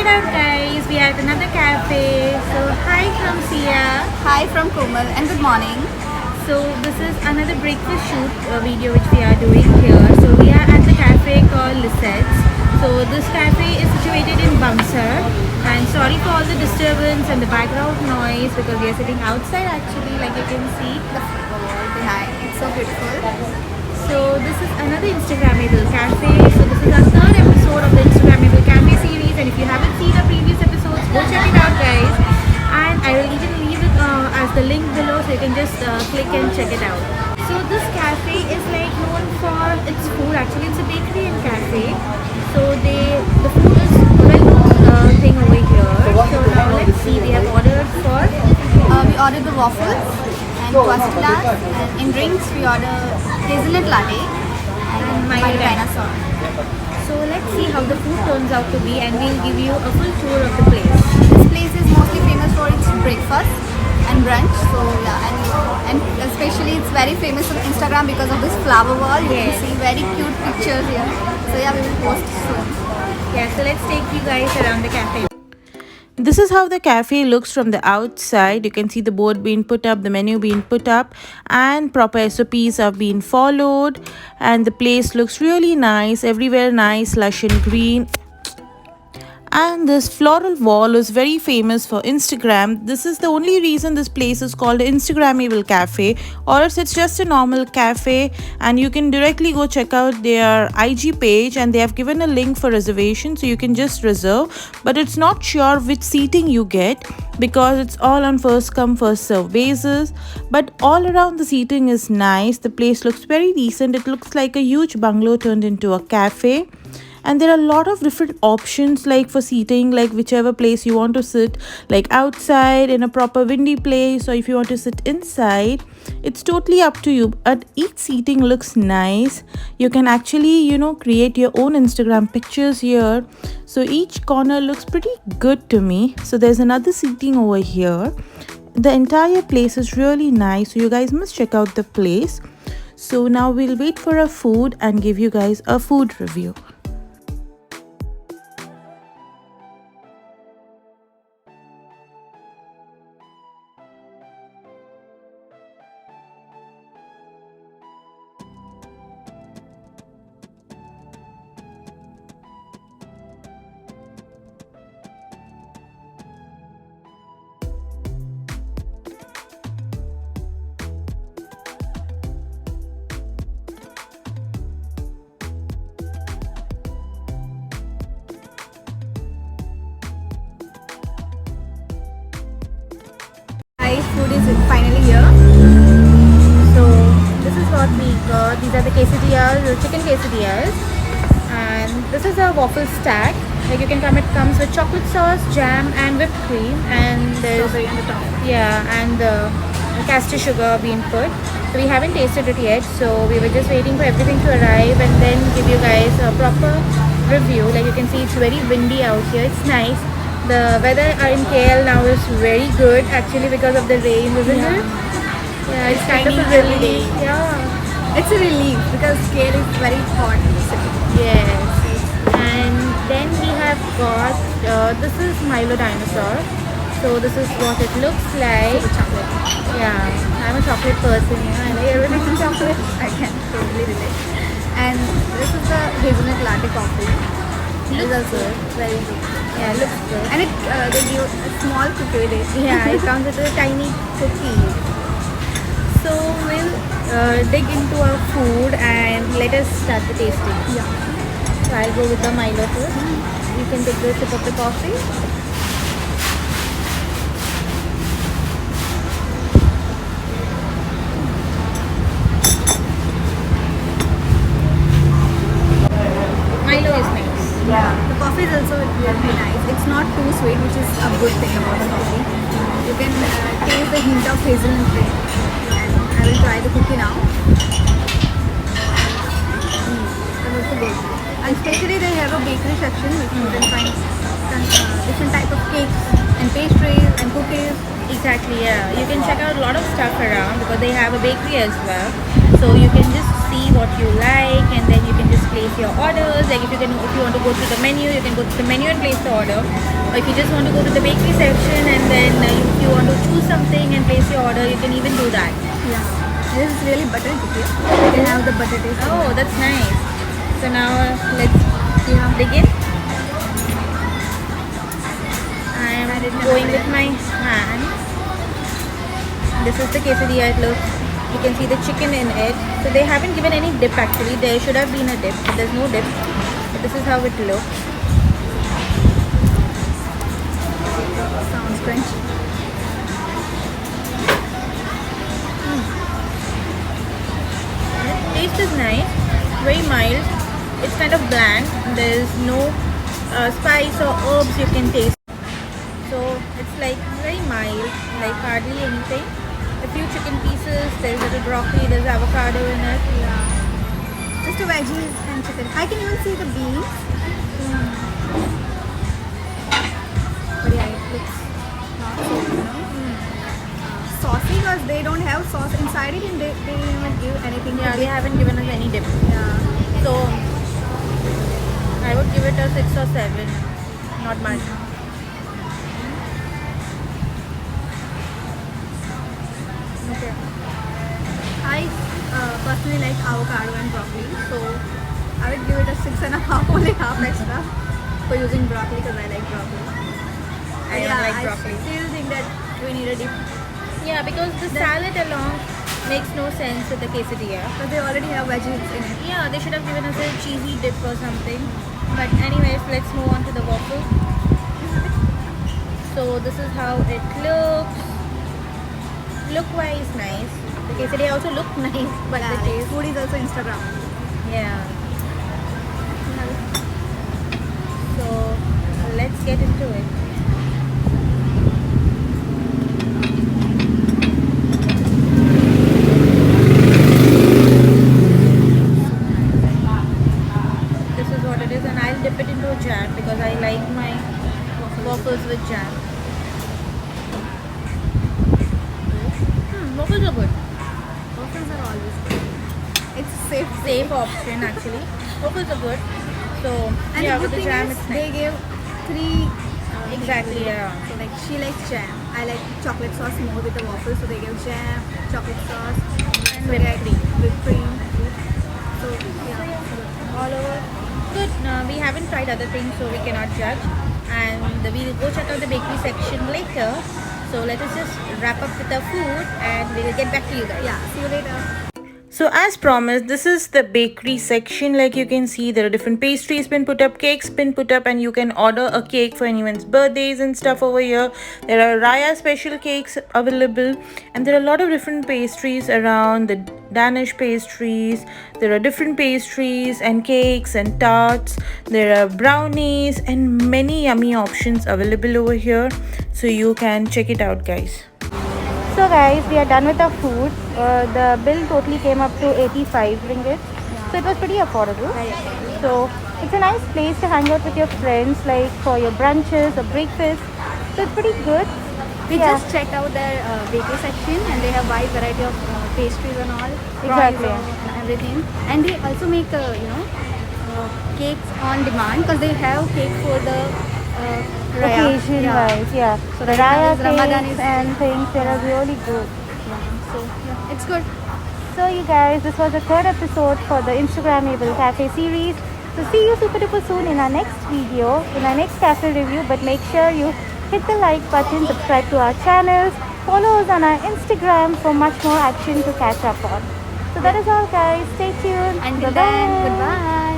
out guys, we are at another cafe. So hi from Sia. Hi from Komal and good morning. So this is another breakfast shoot video which we are doing here. So we are at the cafe called Lisette's. So this cafe is situated in Bamsar, and sorry for all the disturbance and the background noise because we are sitting outside actually, like you can see. The wall behind, it's so beautiful. So this is another Instagrammable cafe. So this is our third episode of the Instagrammable cafe series, and if you haven't seen the previous episodes, go check it out guys. And I will even leave it as the link below, so you can just click and check it out. So this cafe is like known for its food. Actually, it's a bakery and cafe. So the food is well known thing over here. So now let's see. We have ordered for. We ordered the waffles and quesadillas, and in drinks we order hazelnut latte and Milo dinosaur. So let's see how the food turns out to be, and we'll give you a full tour of the place. This place is mostly famous for its breakfast and brunch. So yeah, and especially it's very famous on Instagram because of this flower wall. You can see very cute pictures here. So yeah, we will post soon. Yeah, so let's take you guys around the cafe. This is how the cafe looks from the outside. You can see the board being put up, the menu being put up, and proper SOPs have been followed. And the place looks really nice, everywhere nice, lush and green. And this floral wall is very famous for Instagram. This is the only reason this place is called Instagrammable cafe, or else it's just a normal cafe. And you can directly go check out their IG page, and they have given a link for reservation, so you can just reserve. But it's not sure which seating you get because it's all on first come first serve basis. But all around the seating is nice. The place looks very decent. It looks like a huge bungalow turned into a cafe. And there are a lot of different options like for seating, like whichever place you want to sit, like outside in a proper windy place, or if you want to sit inside, it's totally up to you. But each seating looks nice. You can actually create your own Instagram pictures here. So each corner looks pretty good to me. So there's another seating over here. The entire place is really nice, so you guys must check out the place. So now we'll wait for our food and give you guys a food review. Food is finally here. So this is what we got. These are the quesadillas, the chicken quesadillas, and this is a waffle stack. Like you can come, it comes with chocolate sauce, jam, and whipped cream, and there's Strawberry on the top. and the caster sugar being put. So we haven't tasted it yet, so we were just waiting for everything to arrive and then give you guys a proper review. Like you can see, it's very windy out here. It's nice. The weather in KL now is very good actually because of the rain, isn't it? Yeah, it's kind of a relief. Yeah. It's a relief because KL is very hot in the city. Yes. And then we have got, this is Milo Dinosaur. So this is what it looks like. Super chocolate. Yeah, I'm a chocolate person. I like everything chocolate. I can totally relate. And this is the hazelnut latte coffee. It's also very good. Yeah, looks good. And they give a small cookie with it. Yeah, it comes with a tiny cookie. So we'll dig into our food and let us start the tasting. Yeah. So I'll go with the Milo first. You can take the sip of the coffee. Milo is nice. Yeah. The coffee is also really nice. It's not too sweet, which is a good thing about the coffee. You can taste the hint of hazelnut cream. And I will try the cookie now. It's also good. And especially they have a bakery section which you can find different type of cakes and pastries and cookies. Exactly, yeah. You can check out a lot of stuff around because they have a bakery as well. So you can just see what you like, and then you can just place your orders. Like if you want to go to the menu, you can go to the menu and place the order. Or if you just want to go to the bakery section and then if you want to choose something and place your order, you can even do that. Yeah. This is really buttery cookie. You can have the butter taste. Oh, that's nice. So now let's begin. I am going with my hand. This is the quesadilla. It looks. You can see the chicken in it. So they haven't given any dip actually. There should have been a dip, but there's no dip. But this is how it looks. Sounds crunchy. Taste is nice, very mild. It's kind of bland. There's no spice or herbs you can taste. So it's like very mild, like hardly anything. A few chicken pieces, there's little broccoli, there's avocado in it. Yeah. Just a veggies and chicken. I can even see the beans. But yeah, it looks not so, saucy because they don't have sauce inside it and they didn't even give anything. Yeah, they haven't given us any dip. Yeah. So I would give it a 6 or 7. Not much. Okay. I personally like avocado and broccoli, so I would give it a 6.5, only half extra for using broccoli because I like broccoli. I don't like broccoli. I still think that we need a dip. Yeah, because the salad along makes no sense with the quesadilla. But they already have veggies in it. Yeah, they should have given us a cheesy dip or something. But anyways, let's move on to the waffle. So this is how it looks. Look-wise nice. The quesadilla also look nice, but Yeah, the taste. food is also Instagram. Yeah. So let's get into it. This is what it is, and I'll dip it into a jam because I like my waffles with jam. Waffles are good. Waffles are always good. It's safe. Safe option actually. Waffles are good. So And yeah, the with good the thing jam is it's they nice. gave 3 Exactly, yeah. So like she likes jam. I like chocolate sauce more with the waffles, so they gave jam, chocolate sauce, And so whipped they had cream. whipped cream. So yeah. All over. Good. We haven't tried other things, so we cannot judge. And we'll go check out the bakery section later. So let us just wrap up with the food, and we'll get back to you guys. Yeah. See you later. So as promised, this is the bakery section. Like you can see, there are different pastries been put up, cakes been put up, and you can order a cake for anyone's birthdays and stuff over here. There are Raya special cakes available, and there are a lot of different pastries around. The Danish pastries, there are different pastries and cakes and tarts. There are brownies and many yummy options available over here. So you can check it out, guys. So guys, we are done with our food. The bill totally came up to 85 ringgit. So it was pretty affordable. So it's a nice place to hang out with your friends, like for your brunches or breakfast. So it's pretty good. We Yeah. just checked out their bakery section and they have wide variety of pastries and all. Exactly. Fries and everything. And they also make, cakes on demand because they have cake for the Raya. Occasion Yeah. wise, yeah. So The right now Raya is Ramadan cakes is- and things, they are really good. So yeah, it's good. So you guys, this was the third episode for the Instagrammable Cafe series. So see you super duper soon in our next video, in our next cafe review. But make sure you hit the like button, subscribe to our channels, follow us on our Instagram for much more action to catch up on. So that is all guys. Stay tuned. Until Bye-bye. then, goodbye.